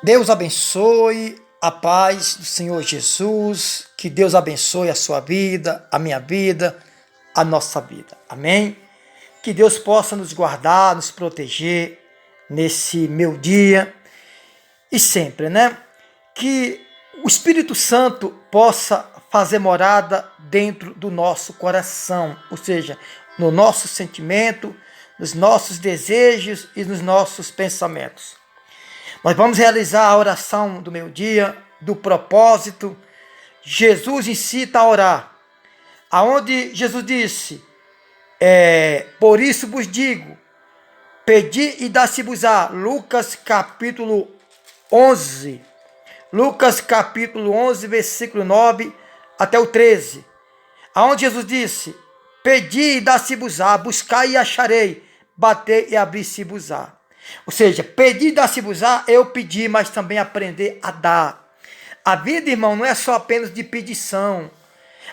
Deus abençoe a paz do Senhor Jesus, que Deus abençoe a sua vida, a minha vida, a nossa vida. Amém? Que Deus possa nos guardar, nos proteger nesse meu dia e sempre, né? Que o Espírito Santo possa fazer morada dentro do nosso coração, ou seja, no nosso sentimento, nos nossos desejos e nos nossos pensamentos. Nós vamos realizar a oração do meio-dia, do propósito. Jesus incita a orar, aonde Jesus disse, por isso vos digo, pedi e dá-se-vos-á. Lucas capítulo 11. Lucas capítulo 11, versículo 9 até o 13. Aonde Jesus disse, pedi e dá-se-vos-á, buscai e acharei, batei e abri-se-vos-á. Ou seja, pedir e dar-se-vos-á, eu pedi, mas também aprender a dar. A vida, irmão, não é só apenas de pedição.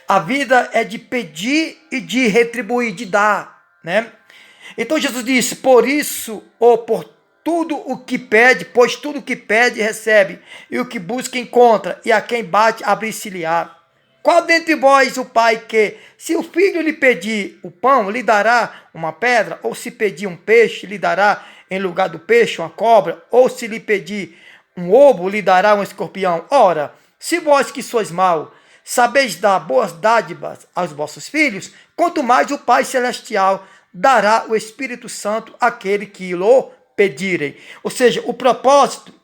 A vida é de pedir e de retribuir, de dar, né? Então Jesus disse, por isso, ou por tudo o que pede, pois tudo o que pede, recebe, e o que busca, encontra, e a quem bate, abrir-se-lhe-á. Qual dentre vós o pai que, se o filho lhe pedir o pão, lhe dará uma pedra? Ou se pedir um peixe, lhe dará em lugar do peixe uma cobra? Ou se lhe pedir um ovo, lhe dará um escorpião? Ora, se vós que sois mau, sabeis dar boas dádivas aos vossos filhos, quanto mais o Pai Celestial dará o Espírito Santo àquele que o pedirem. Ou seja, o propósito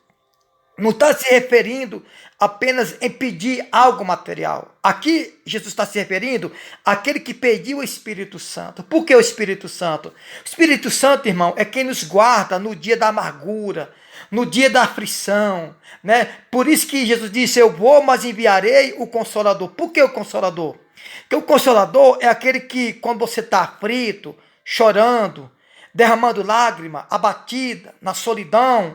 não está se referindo apenas em pedir algo material. Aqui, Jesus está se referindo àquele que pediu o Espírito Santo. Por que o Espírito Santo? O Espírito Santo, irmão, é quem nos guarda no dia da amargura, no dia da aflição, né? Por isso que Jesus disse, eu vou, mas enviarei o Consolador. Por que o Consolador? Porque o Consolador é aquele que, quando você está aflito, chorando, derramando lágrima, abatida, na solidão,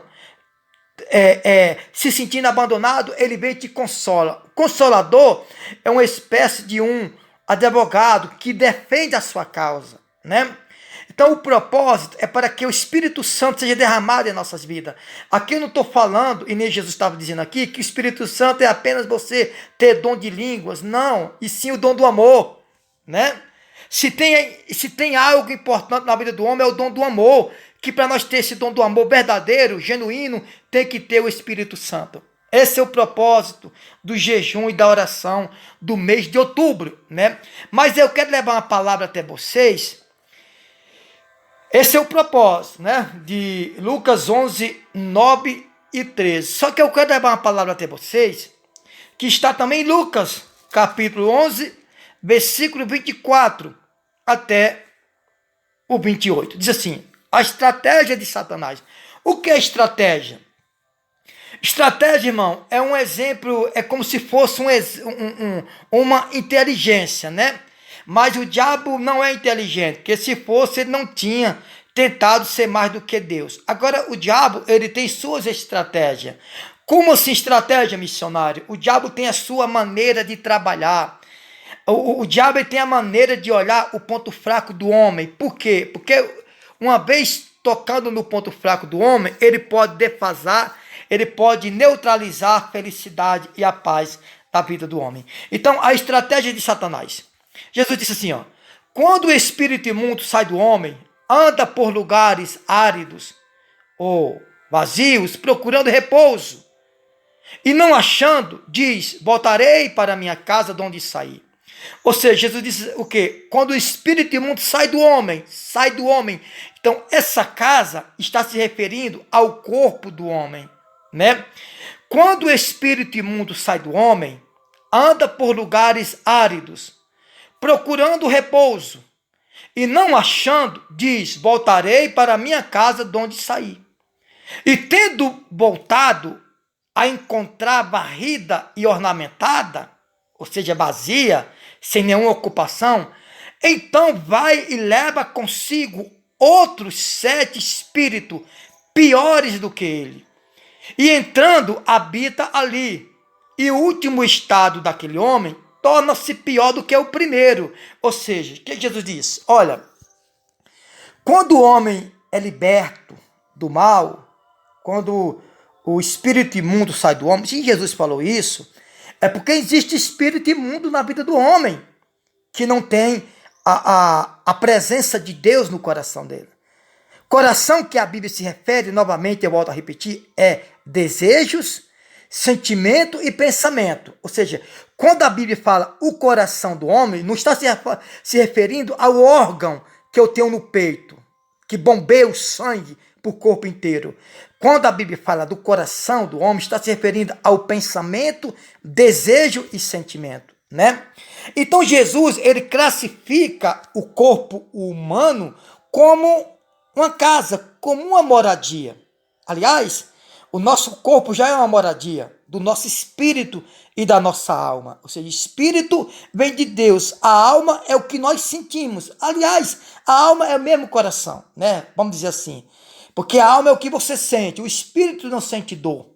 se sentindo abandonado, ele vem e te consola. Consolador é uma espécie de um advogado que defende a sua causa, né? Então o propósito é para que o Espírito Santo seja derramado em nossas vidas. Aqui eu não estou falando, e nem Jesus estava dizendo aqui, que o Espírito Santo é apenas você ter dom de línguas, não, e sim o dom do amor, né? Se tem algo importante na vida do homem, é o dom do amor, que para nós ter esse dom do amor verdadeiro, genuíno, tem que ter o Espírito Santo. Esse é o propósito do jejum e da oração do mês de outubro, né? Mas eu quero levar uma palavra até vocês. Esse é o propósito, né? De Lucas 11, 9 e 13. Só que eu quero levar uma palavra até vocês, que está também em Lucas, capítulo 11, versículo 24 até o 28. Diz assim, a estratégia de Satanás. O que é estratégia? Estratégia, irmão, é um exemplo, é como se fosse uma inteligência, né? Mas o diabo não é inteligente, porque se fosse, ele não tinha tentado ser mais do que Deus. Agora, o diabo, ele tem suas estratégias. Como assim estratégia, missionário? O diabo tem a sua maneira de trabalhar. O diabo ele tem a maneira de olhar o ponto fraco do homem. Por quê? Porque uma vez tocando no ponto fraco do homem, ele pode defasar, ele pode neutralizar a felicidade e a paz da vida do homem. Então, a estratégia de Satanás. Jesus disse assim, ó, quando o espírito imundo sai do homem, anda por lugares áridos ou vazios, procurando repouso, e não achando, diz, voltarei para a minha casa de onde saí. Ou seja, Jesus disse o quê? Quando o espírito imundo sai do homem. Então, essa casa está se referindo ao corpo do homem, né? Quando o espírito imundo sai do homem, anda por lugares áridos, procurando repouso, e não achando, diz, voltarei para a minha casa de onde saí. E tendo voltado a encontrar varrida e ornamentada, ou seja, vazia, sem nenhuma ocupação, então vai e leva consigo outros 7 espíritos piores do que ele. E entrando, habita ali. E o último estado daquele homem torna-se pior do que o primeiro. Ou seja, o que Jesus diz? Olha, quando o homem é liberto do mal, quando o espírito imundo sai do homem, se Jesus falou isso, é porque existe espírito imundo na vida do homem, que não tem a presença de Deus no coração dele. Coração que a Bíblia se refere, novamente eu volto a repetir, é desejos, sentimento e pensamento. Ou seja, quando a Bíblia fala o coração do homem, não está se referindo ao órgão que eu tenho no peito, que bombeia o sangue para o corpo inteiro. Quando a Bíblia fala do coração do homem, está se referindo ao pensamento, desejo e sentimento, né? Então Jesus, ele classifica o corpo humano como uma casa, como uma moradia. Aliás, o nosso corpo já é uma moradia do nosso espírito e da nossa alma. Ou seja, espírito vem de Deus, a alma é o que nós sentimos. Aliás, a alma é o mesmo coração, né? Vamos dizer assim. Porque a alma é o que você sente, o espírito não sente dor.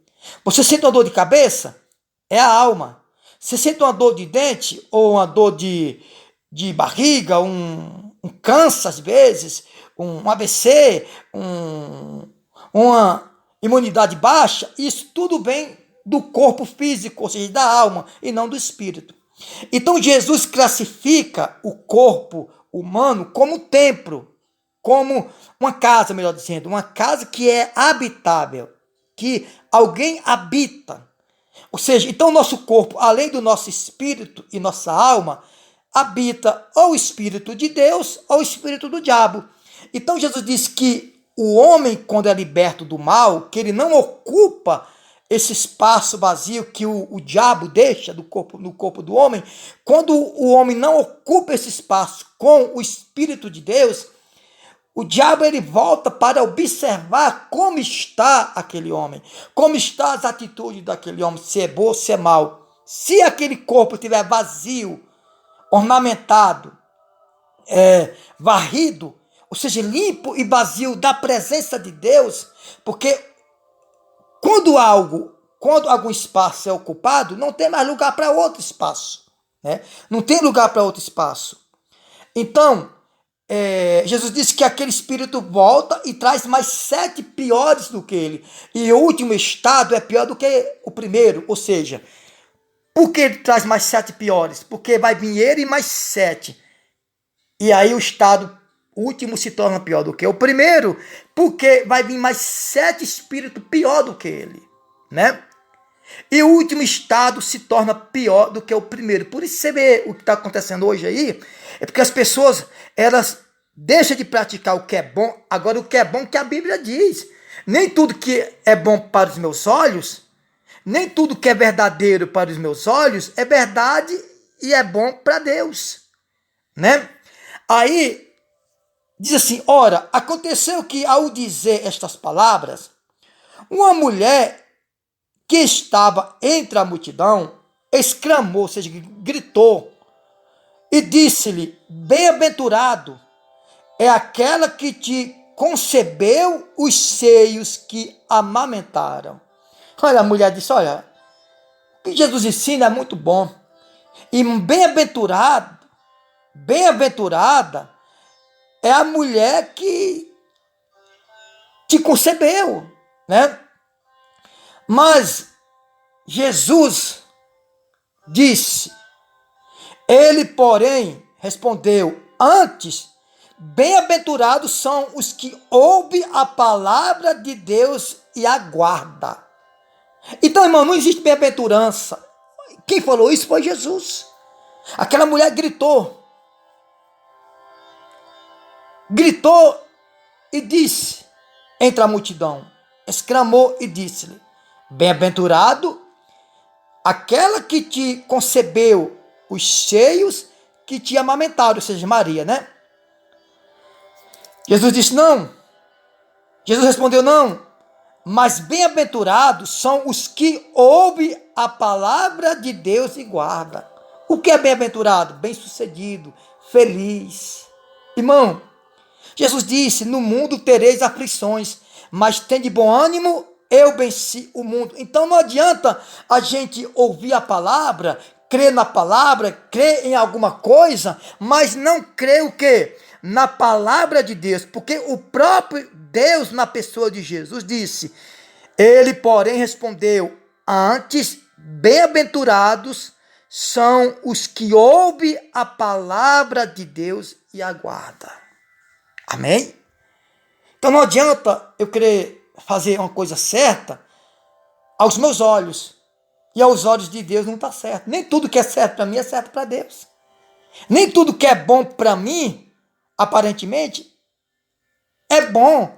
Você sente uma dor de cabeça? É a alma. Você sente uma dor de dente ou uma dor de barriga, um câncer às vezes, um AVC, uma imunidade baixa, isso tudo vem do corpo físico, ou seja, da alma, e não do espírito. Então Jesus classifica o corpo humano como templo, como uma casa, melhor dizendo, uma casa que é habitável, que alguém habita. Ou seja, então nosso corpo, além do nosso espírito e nossa alma, habita ou o espírito de Deus ou o espírito do diabo. Então Jesus diz que o homem, quando é liberto do mal, que ele não ocupa esse espaço vazio que o diabo deixa no corpo do homem, quando o homem não ocupa esse espaço com o Espírito de Deus, o diabo ele volta para observar como está aquele homem, como estão as atitudes daquele homem, se é bom ou se é mal. Se aquele corpo estiver vazio, ornamentado, varrido, ou seja, limpo e vazio da presença de Deus, porque quando algum espaço é ocupado, não tem mais lugar para outro espaço, né? Não tem lugar para outro espaço. Então, Jesus disse que aquele espírito volta e traz mais 7 piores do que ele. E o último estado é pior do que o primeiro, ou seja, por que ele traz mais 7 piores? Porque vai vir ele e mais 7. E aí o estado último se torna pior do que o primeiro, porque vai vir mais 7 espíritos pior do que ele, né? E o último estado se torna pior do que o primeiro. Por isso você vê o que está acontecendo hoje aí, é porque as pessoas, elas deixam de praticar o que é bom, agora o que é bom que a Bíblia diz. Nem tudo que é bom para os meus olhos, nem tudo que é verdadeiro para os meus olhos é verdade e é bom para Deus, né? Aí diz assim: ora, aconteceu que ao dizer estas palavras, uma mulher que estava entre a multidão exclamou, ou seja, gritou, e disse-lhe: bem-aventurado é aquela que te concebeu os seios que amamentaram. Olha, a mulher disse: olha, o que Jesus ensina é muito bom. E bem-aventurada é a mulher que te concebeu, né? Mas Jesus disse, ele, porém, respondeu: antes, bem-aventurados são os que ouvem a palavra de Deus e aguardam. Então, irmão, não existe bem-aventurança. Quem falou isso foi Jesus. Aquela mulher gritou e disse entre a multidão, exclamou e disse-lhe: bem-aventurado aquela que te concebeu os seios que te amamentaram, ou seja, Maria, né? Jesus disse: não. Jesus respondeu: não, mas bem-aventurados são os que ouvem a palavra de Deus e guardam. O que é bem-aventurado? Bem-sucedido, feliz. Irmão, Jesus disse: no mundo tereis aflições, mas tende bom ânimo, eu venci o mundo. Então não adianta a gente ouvir a palavra, crer na palavra, crer em alguma coisa, mas não crer o quê? Na palavra de Deus, porque o próprio Deus, na pessoa de Jesus, disse: Ele, porém, respondeu: antes, bem-aventurados são os que ouvem a palavra de Deus e aguardam. Amém? Então não adianta eu querer fazer uma coisa certa aos meus olhos, e aos olhos de Deus não está certo. Nem tudo que é certo para mim é certo para Deus. Nem tudo que é bom para mim, aparentemente, é bom.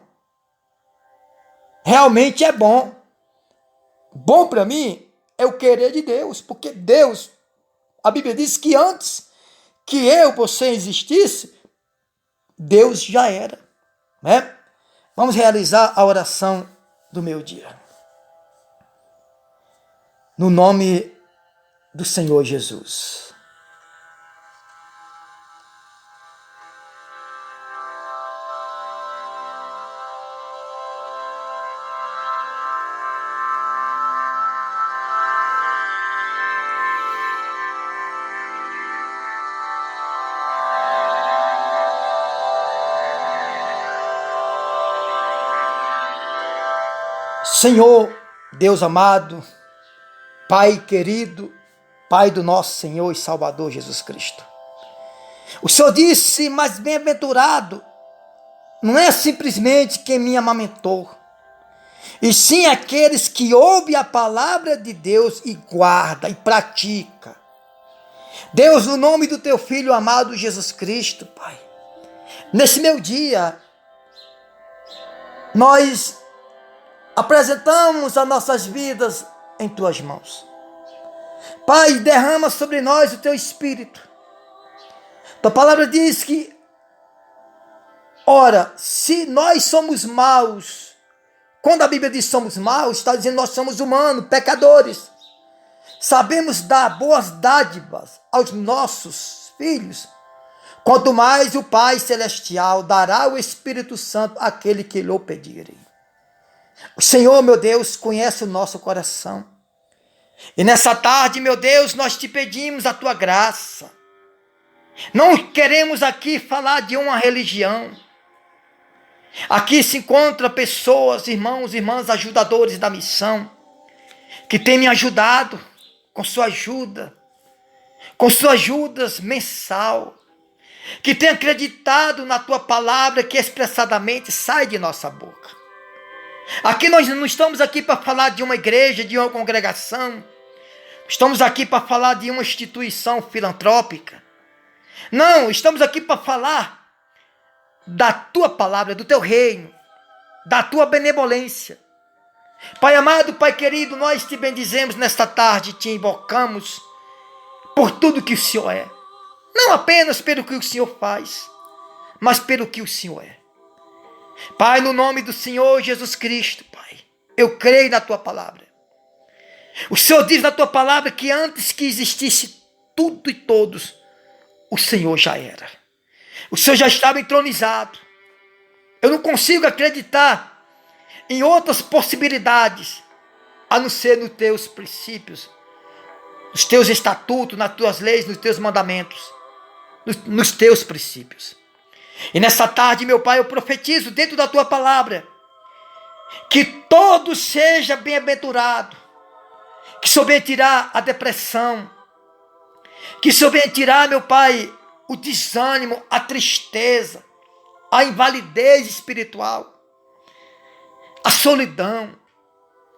Realmente é bom. Bom para mim é o querer de Deus, porque Deus, a Bíblia diz que antes que você existisse, Deus já era, né? Vamos realizar a oração do meu dia. No nome do Senhor Jesus. Senhor, Deus amado, Pai querido, Pai do nosso Senhor e Salvador Jesus Cristo. O Senhor disse: mas bem-aventurado não é simplesmente quem me amamentou, e sim aqueles que ouvem a palavra de Deus e guarda e pratica. Deus, no nome do teu Filho amado Jesus Cristo, Pai, nesse meu dia, nós apresentamos as nossas vidas em tuas mãos. Pai, derrama sobre nós o teu Espírito. Tua palavra diz que, ora, se nós somos maus, quando a Bíblia diz somos maus, está dizendo nós somos humanos, pecadores. Sabemos dar boas dádivas aos nossos filhos. Quanto mais o Pai Celestial dará o Espírito Santo àquele que lhe pedirem. O Senhor, meu Deus, conhece o nosso coração. E nessa tarde, meu Deus, nós te pedimos a tua graça. Não queremos aqui falar de uma religião. Aqui se encontram pessoas, irmãos e irmãs, ajudadores da missão, que têm me ajudado com sua ajuda, mensal, que têm acreditado na tua palavra que expressadamente sai de nossa boca. Aqui nós não estamos aqui para falar de uma igreja, de uma congregação. Estamos aqui para falar de uma instituição filantrópica. Não, estamos aqui para falar da tua palavra, do teu reino, da tua benevolência. Pai amado, Pai querido, nós te bendizemos nesta tarde, te invocamos por tudo que o Senhor é. Não apenas pelo que o Senhor faz, mas pelo que o Senhor é. Pai, no nome do Senhor Jesus Cristo, Pai, eu creio na tua palavra. O Senhor diz na tua palavra que antes que existisse tudo e todos, o Senhor já era. O Senhor já estava entronizado. Eu não consigo acreditar em outras possibilidades, a não ser nos teus princípios, nos teus estatutos, nas tuas leis, nos teus mandamentos, nos teus princípios. E nessa tarde, meu Pai, eu profetizo dentro da tua palavra, que todo seja bem-aventurado, que souber tirar a depressão, que souber tirar, meu Pai, o desânimo, a tristeza, a invalidez espiritual, a solidão.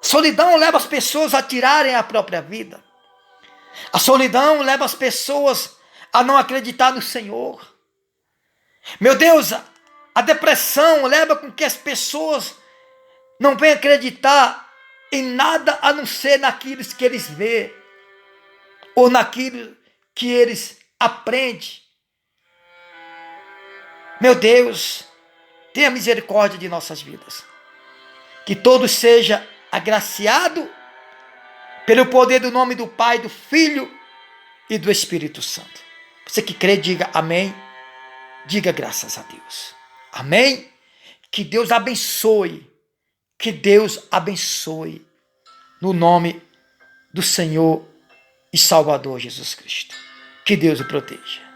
A solidão leva as pessoas a tirarem a própria vida. A solidão leva as pessoas a não acreditar no Senhor. Meu Deus, a depressão leva com que as pessoas não venham acreditar em nada a não ser naquilo que eles vêem, ou naquilo que eles aprendem. Meu Deus, tenha misericórdia de nossas vidas. Que todos seja agraciado pelo poder do nome do Pai, do Filho e do Espírito Santo. Você que crê, diga amém. Diga graças a Deus. Amém? Que Deus abençoe. Que Deus abençoe. No nome do Senhor e Salvador Jesus Cristo. Que Deus o proteja.